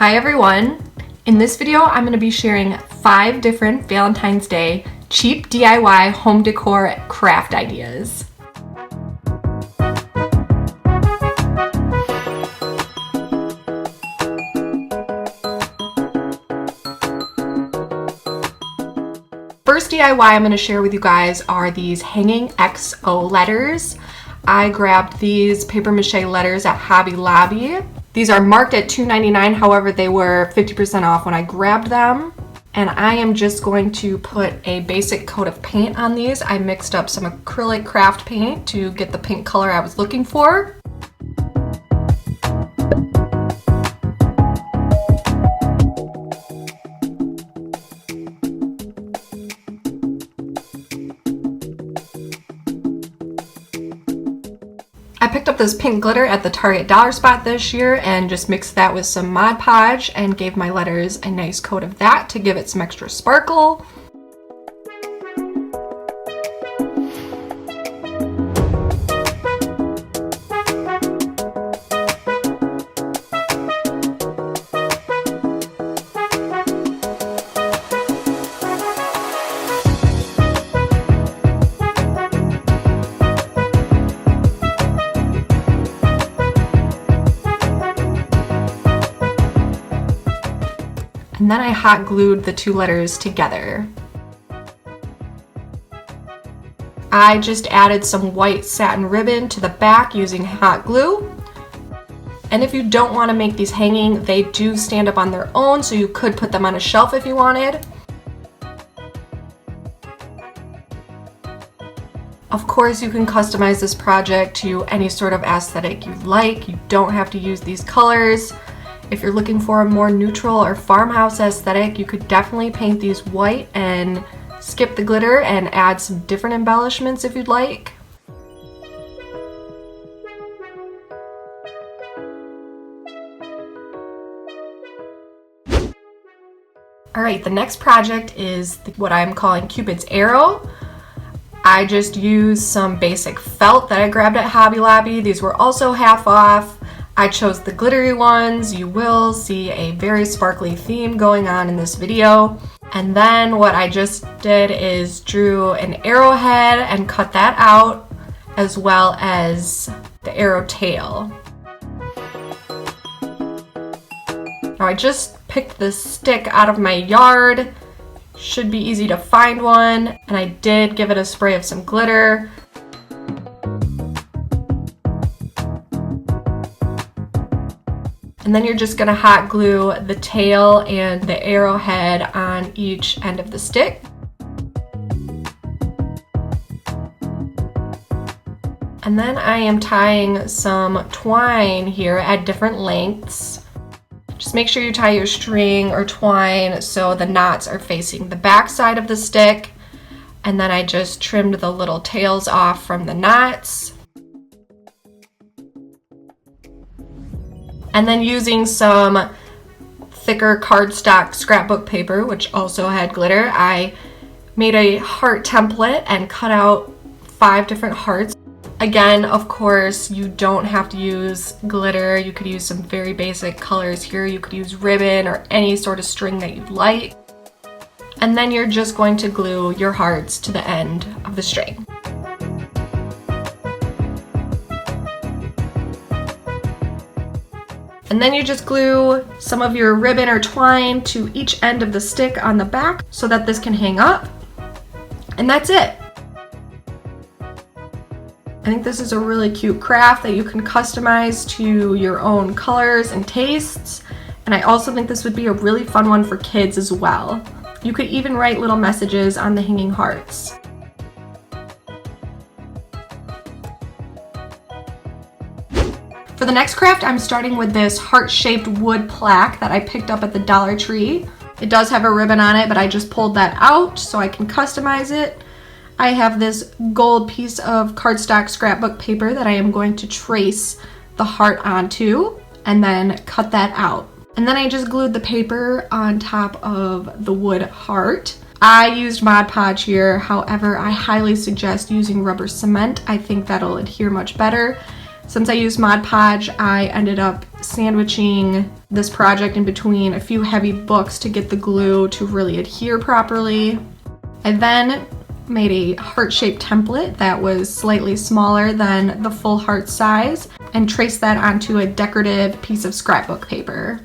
Hi everyone! In this video, I'm going to be sharing 5 different Valentine's Day cheap DIY home decor craft ideas. First DIY I'm going to share with you guys are these hanging XO letters. I grabbed these paper mache letters at Hobby Lobby. These are marked at $2.99, however they were 50% off when I grabbed them. And I am just going to put a basic coat of paint on these. I mixed up some acrylic craft paint to get the pink color I was looking for. I picked up this pink glitter at the Target dollar spot this year and just mixed that with some Mod Podge and gave my letters a nice coat of that to give it some extra sparkle. And then I hot glued the 2 letters together. I just added some white satin ribbon to the back using hot glue. And if you don't want to make these hanging, they do stand up on their own, so you could put them on a shelf if you wanted. Of course, you can customize this project to any sort of aesthetic you like. You don't have to use these colors. If you're looking for a more neutral or farmhouse aesthetic, you could definitely paint these white and skip the glitter and add some different embellishments if you'd like. Alright, the next project is what I'm calling Cupid's arrow. I just used some basic felt that I grabbed at Hobby Lobby. These were also half off. I chose the glittery ones. You will see a very sparkly theme going on in this video. And then what I just did is drew an arrowhead and cut that out, as well as the arrow tail. Now I just picked this stick out of my yard. Should be easy to find one. And I did give it a spray of some glitter. And then you're just going to hot glue the tail and the arrowhead on each end of the stick. And then I am tying some twine here at different lengths. Just make sure you tie your string or twine so the knots are facing the back side of the stick. And then I just trimmed the little tails off from the knots. And then using some thicker cardstock scrapbook paper, which also had glitter, I made a heart template and cut out 5 different hearts. Again, of course, you don't have to use glitter. You could use some very basic colors here. You could use ribbon or any sort of string that you'd like. And then you're just going to glue your hearts to the end of the string. And then you just glue some of your ribbon or twine to each end of the stick on the back so that this can hang up. And that's it. I think this is a really cute craft that you can customize to your own colors and tastes. And I also think this would be a really fun one for kids as well. You could even write little messages on the hanging hearts. For the next craft, I'm starting with this heart-shaped wood plaque that I picked up at the Dollar Tree. It does have a ribbon on it, but I just pulled that out so I can customize it. I have this gold piece of cardstock scrapbook paper that I am going to trace the heart onto and then cut that out. And then I just glued the paper on top of the wood heart. I used Mod Podge here, however, I highly suggest using rubber cement. I think that'll adhere much better. Since I used Mod Podge, I ended up sandwiching this project in between a few heavy books to get the glue to really adhere properly. I then made a heart-shaped template that was slightly smaller than the full heart size and traced that onto a decorative piece of scrapbook paper.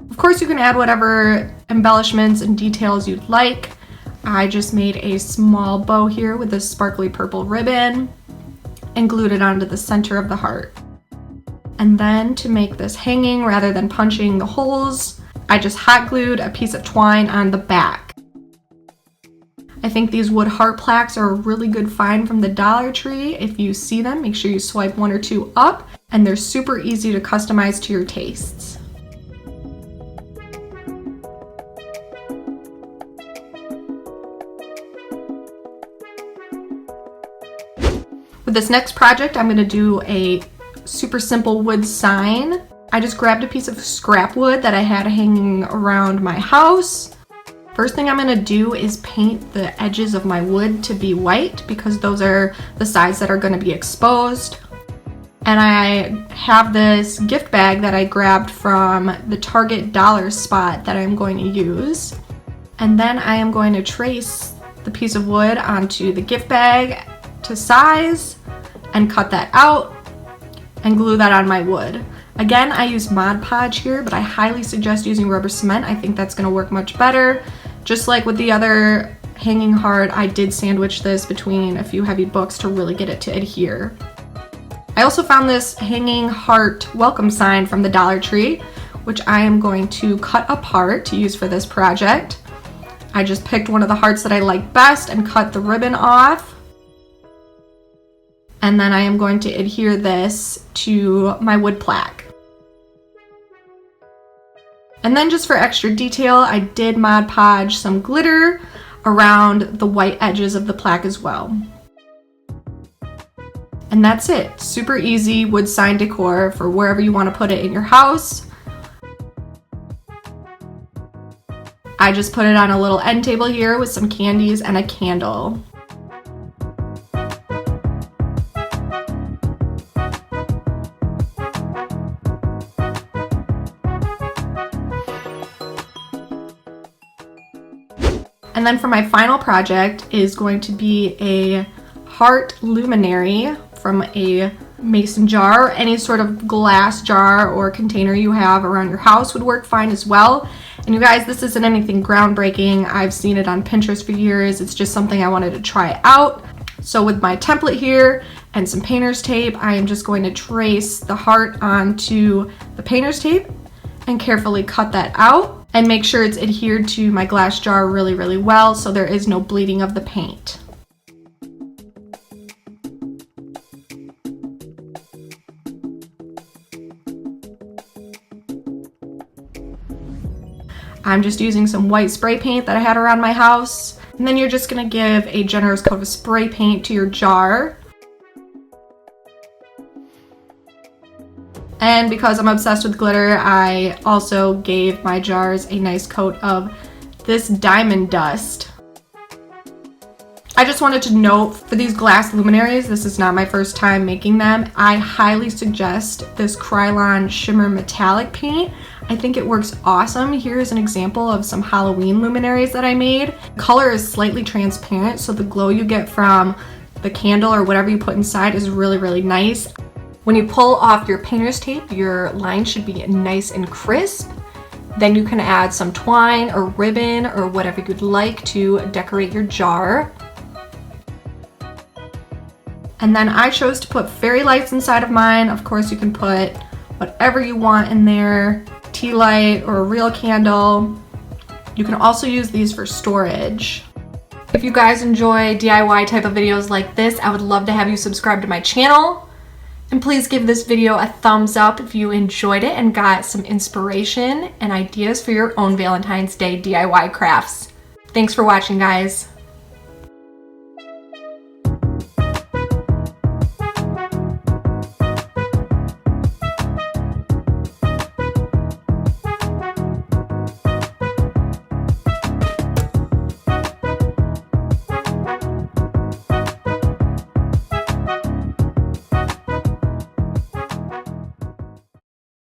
Of course, you can add whatever embellishments and details you'd like. I just made a small bow here with this sparkly purple ribbon and glued it onto the center of the heart. And then to make this hanging rather than punching the holes, I just hot glued a piece of twine on the back. I think these wood heart plaques are a really good find from the Dollar Tree. If you see them, make sure you swipe 1 or 2 up, and they're super easy to customize to your tastes. With this next project, I'm going to do a super simple wood sign. I just grabbed a piece of scrap wood that I had hanging around my house. First thing I'm going to do is paint the edges of my wood to be white because those are the sides that are going to be exposed. And I have this gift bag that I grabbed from the Target dollar spot that I'm going to use. And then I am going to trace the piece of wood onto the gift bag to size and cut that out and glue that on my wood. Again, I use Mod Podge here, but I highly suggest using rubber cement. I think that's going to work much better. Just like with the other hanging heart, I did sandwich this between a few heavy books to really get it to adhere. I also found this hanging heart welcome sign from the Dollar Tree, which I am going to cut apart to use for this project. I just picked one of the hearts that I like best and cut the ribbon off. And then I am going to adhere this to my wood plaque. And then just for extra detail, I did Mod Podge some glitter around the white edges of the plaque as well. And that's it. Super easy wood sign decor for wherever you want to put it in your house. I just put it on a little end table here with some candies and a candle. And then for my final project is going to be a heart luminary from a mason jar. Any sort of glass jar or container you have around your house would work fine as well. And you guys, this isn't anything groundbreaking. I've seen it on Pinterest for years. It's just something I wanted to try out. So with my template here and some painter's tape, I am just going to trace the heart onto the painter's tape and carefully cut that out and make sure it's adhered to my glass jar really, really well so there is no bleeding of the paint. I'm just using some white spray paint that I had around my house. And then you're just gonna give a generous coat of spray paint to your jar. And because I'm obsessed with glitter, I also gave my jars a nice coat of this diamond dust. I just wanted to note for these glass luminaries, this is not my first time making them. I highly suggest this Krylon Shimmer Metallic paint. I think it works awesome. Here is an example of some Halloween luminaries that I made. The color is slightly transparent, so the glow you get from the candle or whatever you put inside is really, really nice. When you pull off your painter's tape, your line should be nice and crisp. Then you can add some twine or ribbon or whatever you'd like to decorate your jar. And then I chose to put fairy lights inside of mine. Of course, you can put whatever you want in there, tea light or a real candle. You can also use these for storage. If you guys enjoy DIY type of videos like this, I would love to have you subscribe to my channel. And please give this video a thumbs up if you enjoyed it and got some inspiration and ideas for your own Valentine's Day DIY crafts. Thanks for watching, guys.